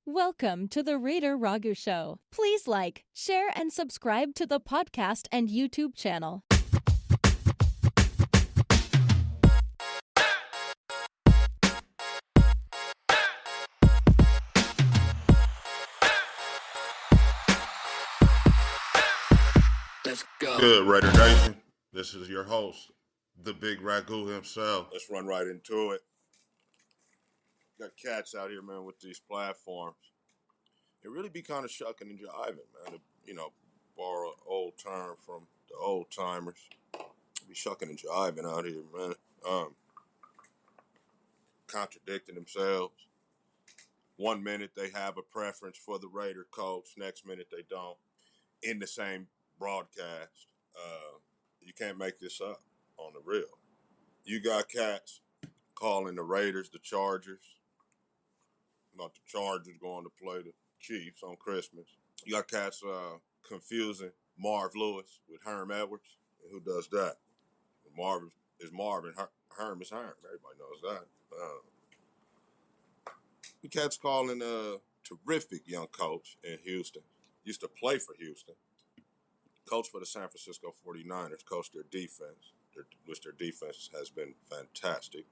Welcome to the Raider Ragu Show. Please like, share, and subscribe to the podcast and YouTube channel. Let's go. Good, Raider Nation. This is your host, the Big Ragu himself. Let's run right into it. Got cats out here, man, with these platforms. It really be kind of shucking and jiving, man. To, borrow an old term from the old timers. Be shucking and jiving out here, man. Contradicting themselves. 1 minute they have a preference for the Raider coach. Next minute they don't. In the same broadcast. You can't make this up on the real. You got cats calling the Raiders the Chargers. About the Chargers going to play the Chiefs on Christmas. You got cats confusing Marv Lewis with Herm Edwards. And who does that? Marv is Marv and Herm is Herm. Everybody knows that. You cats calling a terrific young coach in Houston. Used to play for Houston. Coach for the San Francisco 49ers. Coach their defense, which their defense has been fantastic.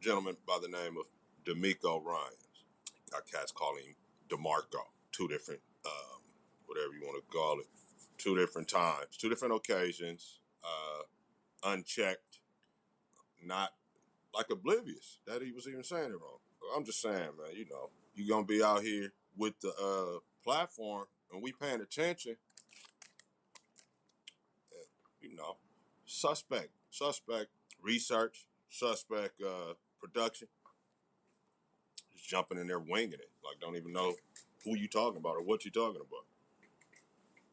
Gentleman by the name of DeMeco Ryans. Got cats calling him DeMarco. Two different, whatever you want to call it. Two different times. Two different occasions. Unchecked. Not like oblivious that he was even saying it wrong. I'm just saying, man, you're going to be out here with the platform and we paying attention. Suspect research, suspect production. Just jumping in there winging it. Like, don't even know who you talking about or what you talking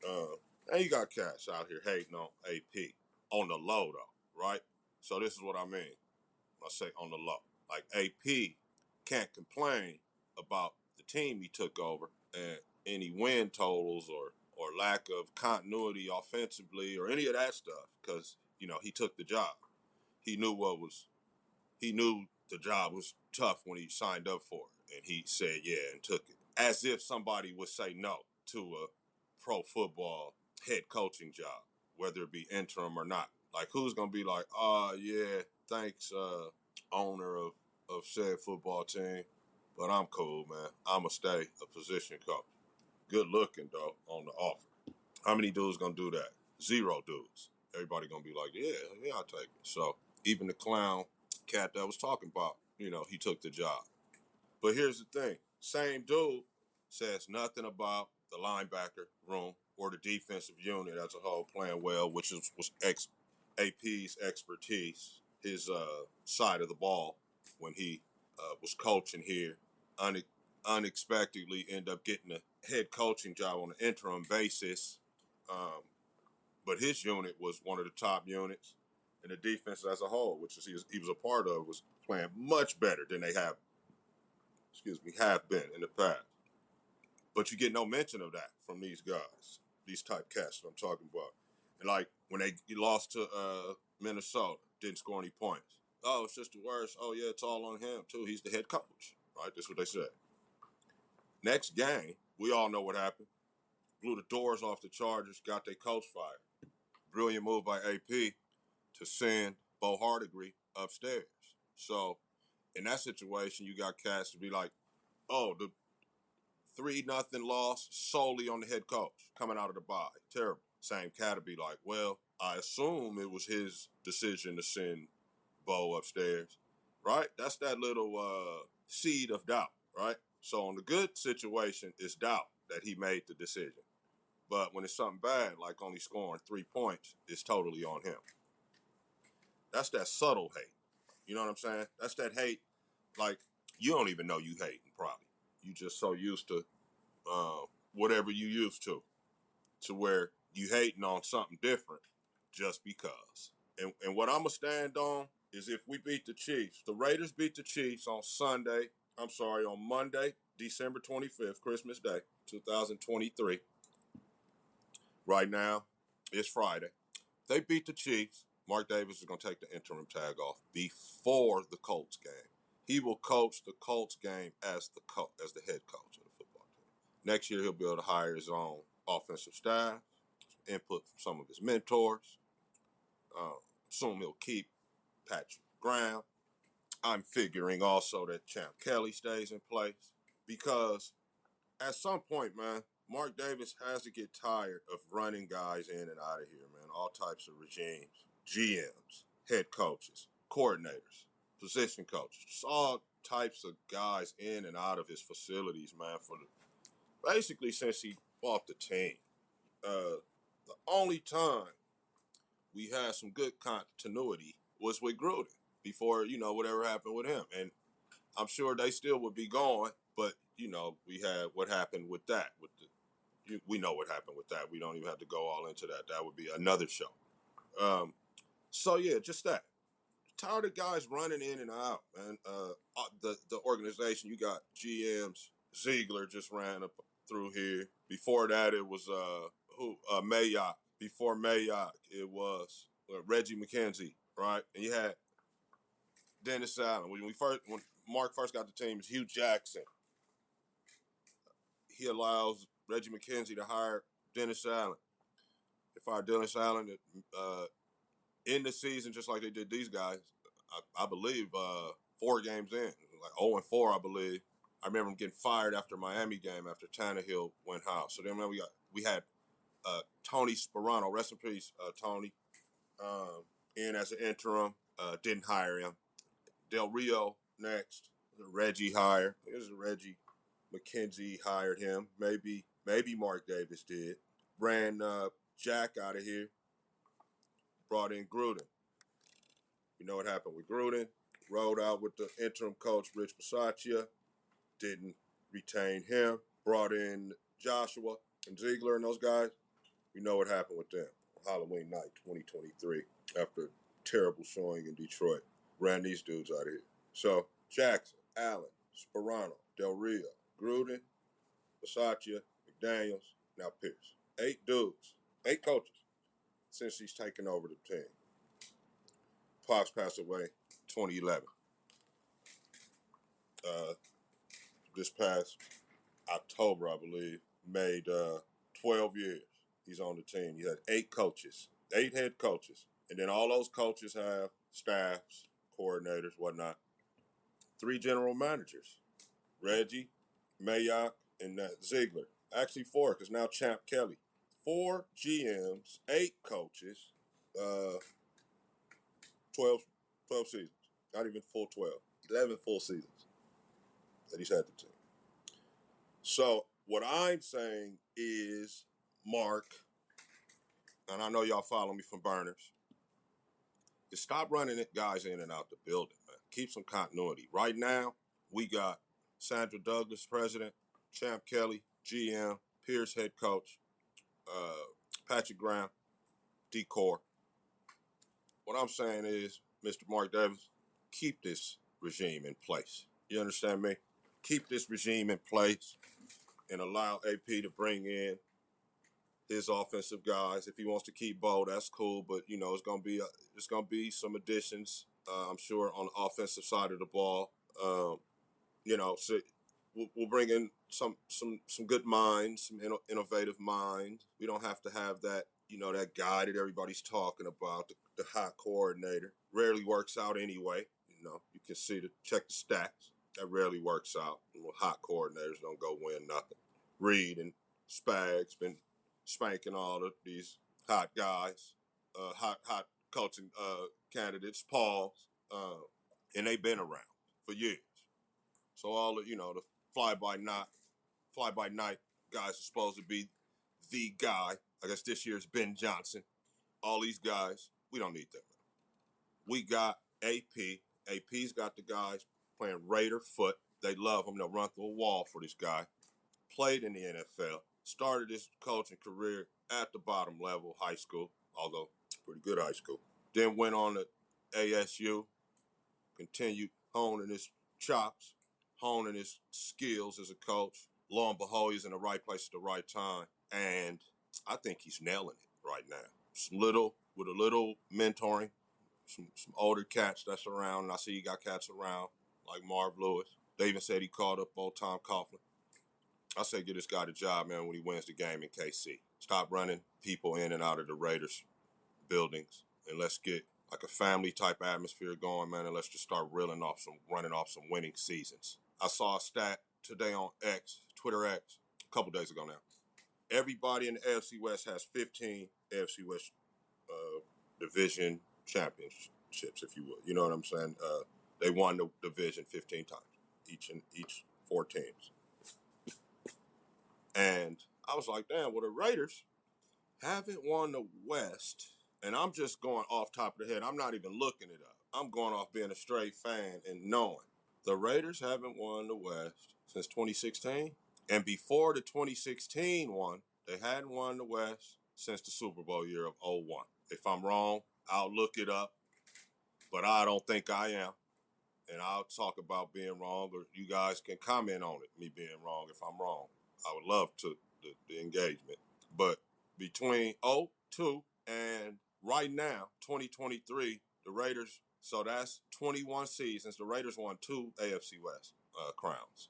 about. And you got cats out here hating on AP. On the low, though, right? So this is what I mean when I say on the low. Like, AP can't complain about the team he took over and any win totals or lack of continuity offensively or any of that stuff because, he took the job. He knew the job was tough when he signed up for it. And he said, yeah, and took it. As if somebody would say no to a pro football head coaching job, whether it be interim or not. Like, who's going to be like, yeah, thanks, owner of said football team, but I'm cool, man. I'm going to stay a position coach. Good looking, though, on the offer. How many dudes going to do that? 0 dudes. Everybody going to be like, yeah, I'll take it. So even the clown cat that was talking about, he took the job. But here's the thing. Same dude says nothing about the linebacker room or the defensive unit as a whole playing well, which was AP's expertise, his side of the ball when he was coaching here. Unexpectedly end up getting a head coaching job on an interim basis. But his unit was one of the top units, and the defense as a whole, which he was a part of, was playing much better than they have been in the past. But you get no mention of that from these guys, these type cats that I'm talking about. And like when they lost to Minnesota, didn't score any points. Oh, it's just the worst. Oh yeah, it's all on him too. He's the head coach, right? That's what they said. Next game, we all know what happened. Blew the doors off the Chargers, got their coach fired. Brilliant move by AP to send Bo Hardigree upstairs. So in that situation, you got cats to be like, oh, the 3-0 loss solely on the head coach coming out of the bye. Terrible. Same cat to be like, well, I assume it was his decision to send Bo upstairs, right? That's that little seed of doubt, right? So on the good situation, it's doubt that he made the decision. But when it's something bad, like only scoring 3 points, it's totally on him. That's that subtle hate. You know what I'm saying? That's that hate, like, you don't even know you hating, probably. You just so used to whatever you used to where you hating on something different just because. And what I'm going to stand on is if we beat the Chiefs, the Raiders beat the Chiefs on Monday, December 25th, Christmas Day, 2023. Right now, it's Friday. They beat the Chiefs. Mark Davis is going to take the interim tag off before the Colts game. He will coach the Colts game as the head coach of the football team. Next year, he'll be able to hire his own offensive staff, input from some of his mentors. Assume he'll keep Patrick Graham. I'm figuring also that Champ Kelly stays in place because at some point, man, Mark Davis has to get tired of running guys in and out of here, man. All types of regimes, GMs, head coaches, coordinators, position coaches, just all types of guys in and out of his facilities, man, basically since he bought the team. The only time we had some good continuity was with Gruden before, whatever happened with him. And I'm sure they still would be going, but, we had what happened with that. We know what happened with that. We don't even have to go all into that. That would be another show. So, yeah, just that. Tired of guys running in and out, man. The organization, you got GMs. Ziegler just ran up through here. Before that, it was Mayock. Before Mayock, it was Reggie McKenzie, right? And you had Dennis Allen. When Mark first got the team, it was Hugh Jackson. He allows Reggie McKenzie to hire Dennis Allen. They fired Dennis Allen in the season, just like they did these guys. I believe 4 games in, like 0-4, I believe. I remember him getting fired after Miami game after Tannehill went house. So then we had Tony Sparano, rest in peace, Tony, in as an interim. Didn't hire him. Del Rio next. Reggie hired. It was Reggie McKenzie hired him. Maybe Mark Davis did. Ran Jack out of here. Brought in Gruden. You know what happened with Gruden? Rolled out with the interim coach, Rich Bisaccia. Didn't retain him. Brought in Joshua and Ziegler and those guys. You know what happened with them. Halloween night, 2023, after a terrible showing in Detroit. Ran these dudes out of here. So, Jackson, Allen, Sparano, Del Rio, Gruden, Bisaccia, McDaniels, now Pierce. 8 dudes, 8 coaches since he's taken over the team. Pops passed away 2011. This past October, I believe, made 12 years he's on the team. He had 8 coaches, 8 head coaches. And then all those coaches have staffs, coordinators, whatnot. 3 general managers, Reggie, Mayock, and Ziegler. Actually 4, because now Champ Kelly. 4 GMs, 8 coaches, 12 seasons. Not even full 12. 11 full seasons that he's had the team. So what I'm saying is, Mark, and I know y'all follow me from Burners, is stop running guys in and out the building, man. Keep some continuity. Right now, we got Sandra Douglas, president, Champ Kelly, GM, Pierce, head coach, Patrick Graham, decor. What I'm saying is, Mr. Mark Davis, keep this regime in place. You understand me? Keep this regime in place and allow AP to bring in his offensive guys. If he wants to keep Bo, that's cool. But it's gonna be some additions. I'm sure on the offensive side of the ball. So we'll bring in some good minds, some innovative minds. We don't have to have that that guy that everybody's talking about, the hot coordinator. Rarely works out anyway. You can check the stats. That rarely works out. Hot coordinators don't go win nothing. Reed and Spags been spanking all of these hot guys, hot coaching candidates, Pauls, and they've been around for years. So all the the fly by night guys are supposed to be the guy. I guess this year's Ben Johnson. All these guys, we don't need them. We got AP. AP's got the guys playing Raider foot. They love him. They'll run through a wall for this guy. Played in the NFL. Started his coaching career at the bottom level, high school, although pretty good high school. Then went on to ASU. Continued honing his chops, honing his skills as a coach. Lo and behold, he's in the right place at the right time. And I think he's nailing it right now. With a little mentoring, some older cats that's around, and I see you got cats around like Marv Lewis. They even said he called up old Tom Coughlin. I say get this guy the job, man, when he wins the game in KC. Stop running people in and out of the Raiders buildings, and let's get like a family type atmosphere going, man, and let's just start running off some winning seasons. I saw a stat today on Twitter X, a couple days ago now. Everybody in the AFC West has 15 AFC West division championships, if you will. You know what I'm saying? They won the division 15 times, each 4 teams. And I was like, damn, well, the Raiders haven't won the West. And I'm just going off top of the head. I'm not even looking it up. I'm going off being a straight fan and knowing. The Raiders haven't won the West since 2016. And before the 2016 one, they hadn't won the West since the Super Bowl year of 01. If I'm wrong, I'll look it up. But I don't think I am. And I'll talk about being wrong, or you guys can comment on it, me being wrong if I'm wrong. I would love to the engagement. But between 02 and right now, 2023, the Raiders, so that's 21 seasons. The Raiders won 2 AFC West crowns.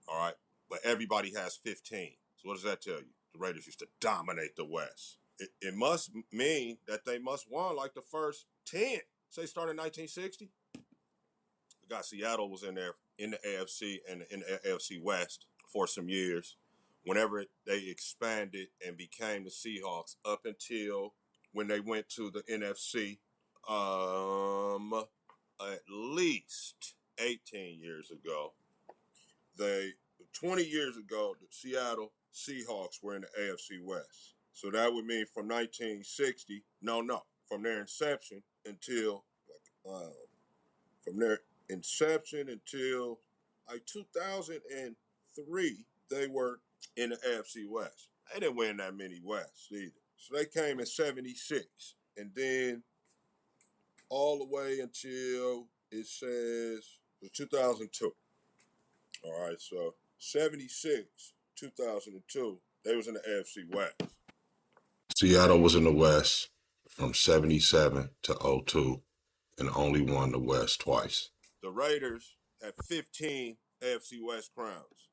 All right? But everybody has 15. So what does that tell you? The Raiders used to dominate the West. It must mean that they must won like the first 10. Say started in 1960. The guy Seattle was in there in the AFC and in the AFC West for some years. Whenever they expanded and became the Seahawks, up until when they went to the NFC, at least 18 years ago. 20 years ago, the Seattle Seahawks were in the AFC West. So that would mean from 1960, from their inception until from their inception until like 2003, they were in the AFC West. They didn't win that many Wests either. So they came in 76. And then all the way until it says 2002. All right, so 76, 2002, they was in the AFC West. Seattle was in the West from 77 to 02 and only won the West twice. The Raiders had 15 AFC West crowns,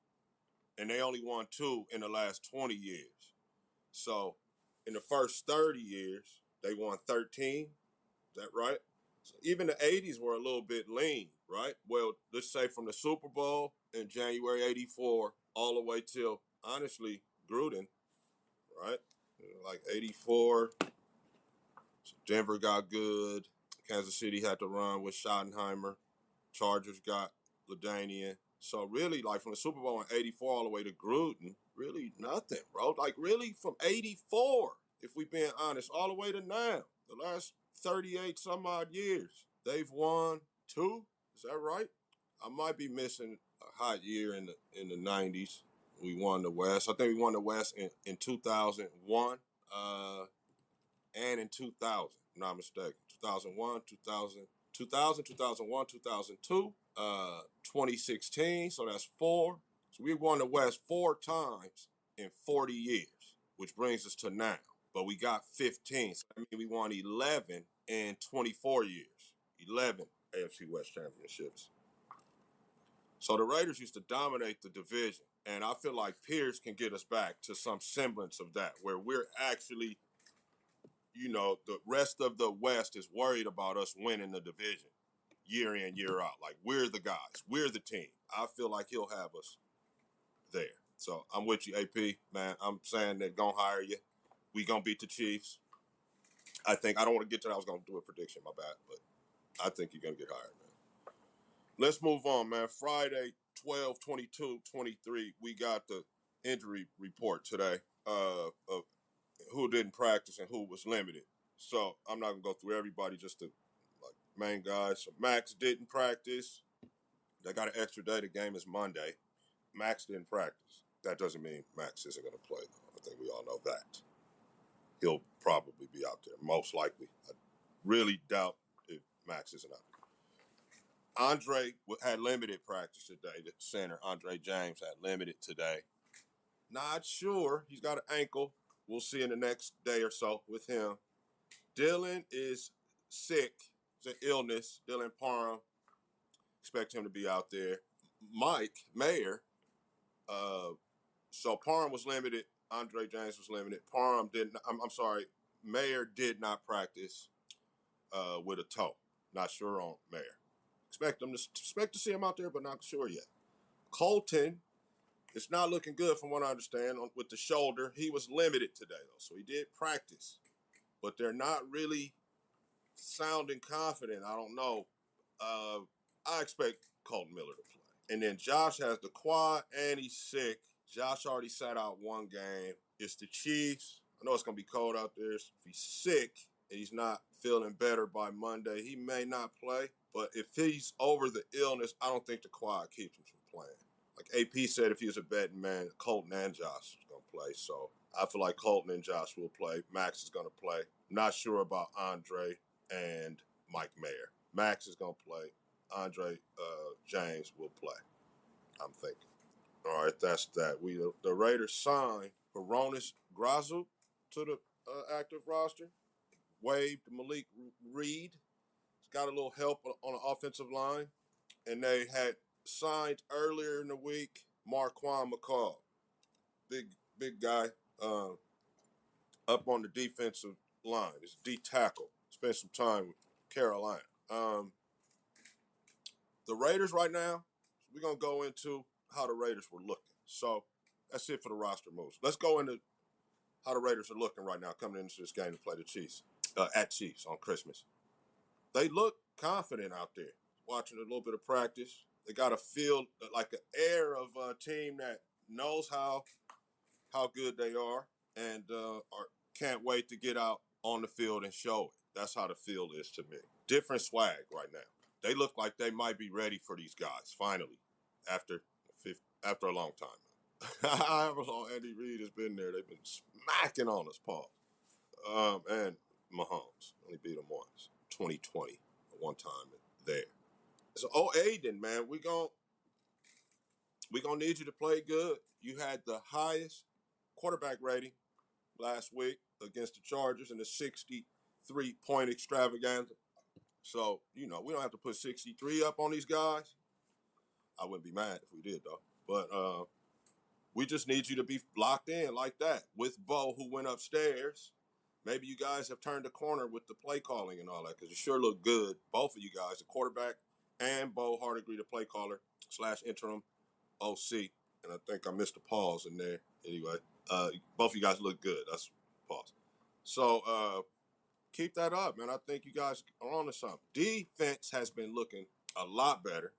and they only won 2 in the last 20 years. So in the first 30 years, they won 13. Is that right? So even the 80s were a little bit lean, right? Well, let's say from the Super Bowl in January 84 all the way till, honestly, Gruden, right? Like 84, so Denver got good. Kansas City had to run with Schottenheimer. Chargers got LaDainian. So really, like from the Super Bowl in 84 all the way to Gruden, really nothing, bro. Like really from 84, if we being honest, all the way to now, the last 38 some odd years, they've won 2. Is that right? I might be missing a hot year in the 90s. We won the West. I think we won the West in 2001 and in 2000, if I'm not mistaken. 2001, 2001, 2002, 2016, so that's 4. So we won the West 4 times in 40 years, which brings us to now. But we got 15, so that means we won 11 in 24 years. 11 AFC West championships. So the Raiders used to dominate the division, and I feel like Pierce can get us back to some semblance of that, where we're actually, the rest of the West is worried about us winning the division year in, year out. Like, we're the guys. We're the team. I feel like he'll have us there. So I'm with you, AP, man. I'm saying they're going to hire you. We going to beat the Chiefs. I don't want to get to that. I was going to do a prediction, my bad, but I think you're going to get hired, man. Let's move on, man. Friday, 12/22/23, we got the injury report today of who didn't practice and who was limited. So I'm not going to go through everybody, just the main guys. So Max didn't practice. They got an extra day. The game is Monday. Max didn't practice. That doesn't mean Max isn't going to play, though. I think we all know that. He'll probably be out there, most likely. I really doubt if Max isn't out there. Andre had limited practice today. The center, Andre James, had limited today. Not sure. He's got an ankle. We'll see in the next day or so with him. Dylan is sick. It's an illness. Dylan Parham. Expect him to be out there. Mike Mayer. So Parham was limited. Andre James was limited. Parham didn't. I'm sorry. Mayer did not practice with a toe. Not sure on Mayer. Expect to see him out there, but not sure yet. Colton, it's not looking good from what I understand with the shoulder. He was limited today though, so he did practice, but they're not really sounding confident. I don't know. I expect Colton Miller to play, and then Josh has the quad and he's sick. Josh already sat out one game. It's the Chiefs. I know it's gonna be cold out there. If he's sick and he's not feeling better by Monday, he may not play. But if he's over the illness, I don't think the quad keeps him from playing. Like AP said, if he was a betting man, Colton and Josh is going to play. So I feel like Colton and Josh will play. Max is going to play. Not sure about Andre and Mike Mayer. Max is going to play. Andre James will play, I'm thinking. All right, that's that. The Raiders signed Baronis Grazu to the active roster. Waived Malik Reed. Got a little help on the offensive line. And they had signed earlier in the week Marquand McCall. Big guy up on the defensive line. He's D tackle. Spent some time with Carolina. The Raiders right now, we're going to go into how the Raiders were looking. So that's it for the roster moves. Let's go into how the Raiders are looking right now coming into this game to play the Chiefs, at Chiefs on Christmas. They look confident out there. Watching a little bit of practice. They got a feel, like an air of a team that knows how good they are and can't wait to get out on the field and show it. That's how the field is to me. Different swag right now. They look like they might be ready for these guys, finally, after a long time. However long Andy Reid has been there, they've been smacking on us, Paul. And Mahomes only beat them once, 2020, one time there. So, Aiden, man, we gonna need you to play good. You had the highest quarterback rating last week against the Chargers in the 63-point extravaganza. So, we don't have to put 63 up on these guys. I wouldn't be mad if we did, though. But we just need you to be locked in like that with Bo, who went upstairs. Maybe you guys have turned the corner with the play calling and all that, because you sure look good, both of you guys, the quarterback and Bo Hardigree, the play caller / interim OC. And I think I missed a pause in there. Anyway, both of you guys look good. That's pause. So keep that up, man. I think you guys are on to something. Defense has been looking a lot better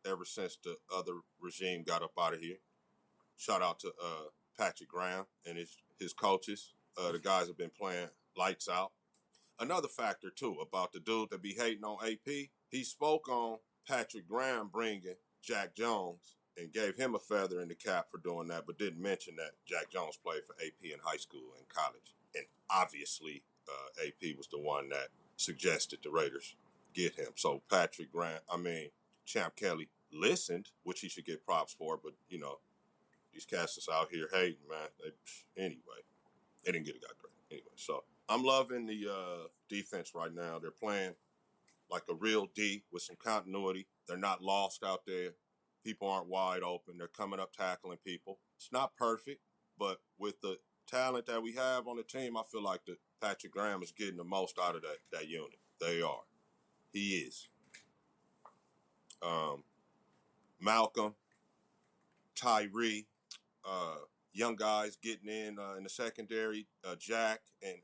ever since the other regime got up out of here. Shout out to Patrick Graham and his coaches. The guys have been playing lights out. Another factor, too, about the dude that be hating on AP, he spoke on Patrick Graham bringing Jack Jones and gave him a feather in the cap for doing that, but didn't mention that Jack Jones played for AP in high school and college. And obviously, AP was the one that suggested the Raiders get him. So Champ Kelly listened, which he should get props for, but, these cats is out here hating, man. Anyway, they didn't get a guy great. Anyway, so I'm loving the defense right now. They're playing like a real D with some continuity. They're not lost out there. People aren't wide open. They're coming up tackling people. It's not perfect, but with the talent that we have on the team, I feel like that Patrick Graham is getting the most out of that unit. They are. He is. Malcolm, Tyree, young guys getting in the secondary, Jack and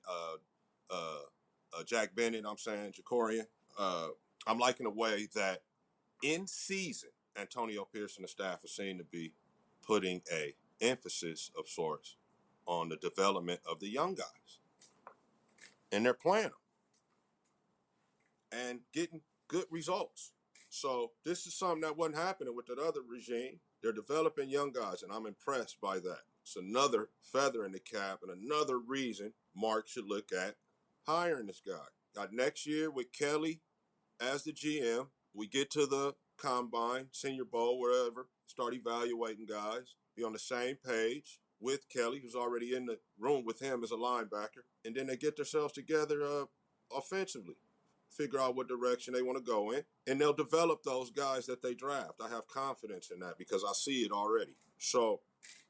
Jack Bennett, Jacorian. I'm liking the way that in season, Antonio Pierce and the staff are seen to be putting a emphasis of sorts on the development of the young guys. And they're playing them and getting good results. So this is something that wasn't happening with that other regime. They're developing young guys, and I'm impressed by that. It's another feather in the cap and another reason Mark should look at hiring this guy. Got next year with Kelly as the GM, we get to the combine, Senior Bowl, wherever, start evaluating guys, be on the same page with Kelly, who's already in the room with him as a linebacker, and then they get themselves together offensively. figure out what direction they want to go in, and they'll develop those guys that they draft. I have confidence in that because I see it already. So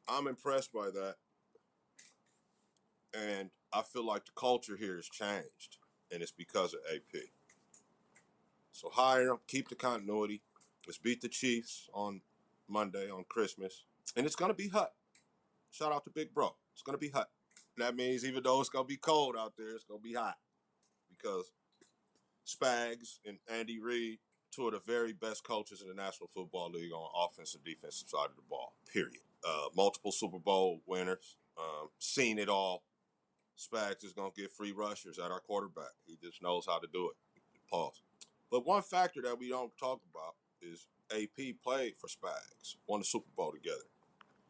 I'm impressed by that. And I feel like the culture here has changed, and it's because of AP. So hire him, keep the continuity. Let's beat the Chiefs on Monday, on Christmas. And it's going to be hot. Shout out to Big Bro. It's going to be hot. That means even though it's going to be cold out there, it's going to be hot. Because Spags and Andy Reid, two of the very best coaches in the National Football League on offensive, defensive side of the ball, period. Multiple Super Bowl winners, seen it all. Spags is going to get free rushers at our quarterback. He just knows how to do it. Pause. But one factor that we don't talk about is AP played for Spags, won the Super Bowl together.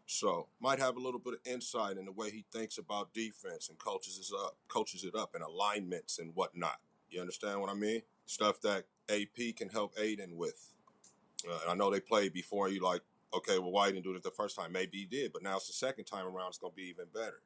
So might have a little bit of insight in the way he thinks about defense and coaches it up and alignments and whatnot. You understand what I mean? Stuff that AP can help Aiden with. And I know they played before, and you like, okay, well, why didn't do it the first time? Maybe he did, but now it's the second time around. It's going to be even better.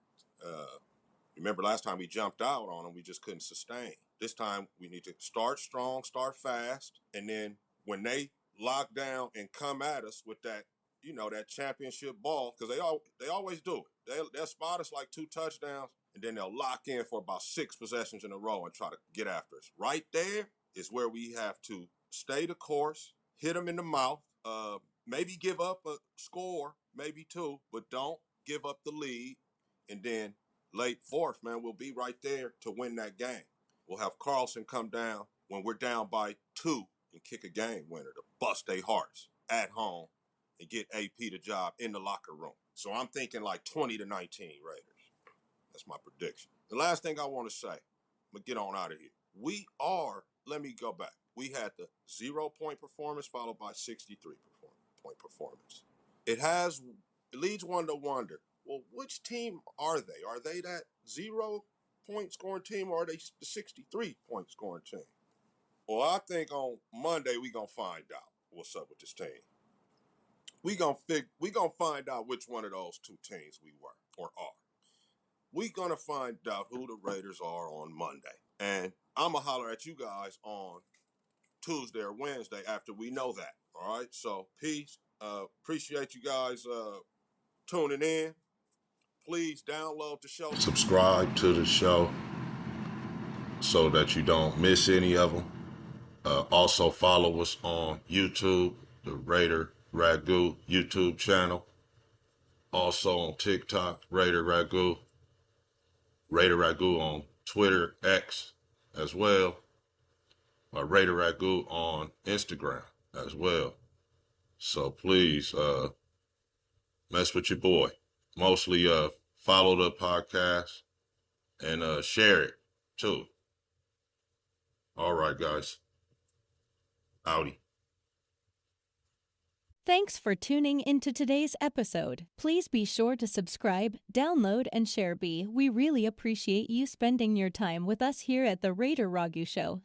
Remember last time we jumped out on them, we just couldn't sustain. This time we need to start strong, start fast, and then when they lock down and come at us with that, that championship ball, because they always do it. They'll spot us like 2 touchdowns, and then they'll lock in for about 6 possessions in a row and try to get after us. Right there is where we have to stay the course, hit them in the mouth, maybe give up a score, maybe 2, but don't give up the lead, and then late fourth, man, we'll be right there to win that game. We'll have Carlson come down when we're down by 2 and kick a game winner to bust their hearts at home and get AP the job in the locker room. So I'm thinking like 20-19 Raiders. That's my prediction. The last thing I want to say, I'm going to get on out of here. Let me go back. We had the 0-point performance followed by 63-point performance. It leads one to wonder, well, which team are they? Are they that 0-point scoring team, or are they the 63-point scoring team? Well, I think on Monday we're going to find out what's up with this team. We're going to find out which one of those 2 teams we were or are. We're going to find out who the Raiders are on Monday. And I'm going to holler at you guys on Tuesday or Wednesday after we know that. All right? So, peace. Appreciate you guys tuning in. Please download the show. Subscribe to the show so that you don't miss any of them. Also follow us on YouTube, the Raider Ragu YouTube channel. Also on TikTok, Raider Ragu. Raider Ragu on Twitter, X as well. Raider Ragu on Instagram as well. So please mess with your boy. Mostly follow the podcast and share it too. All right, guys. Howdy. Thanks for tuning into today's episode. Please be sure to subscribe, download, and share B. We really appreciate you spending your time with us here at the Raider Ragu Show.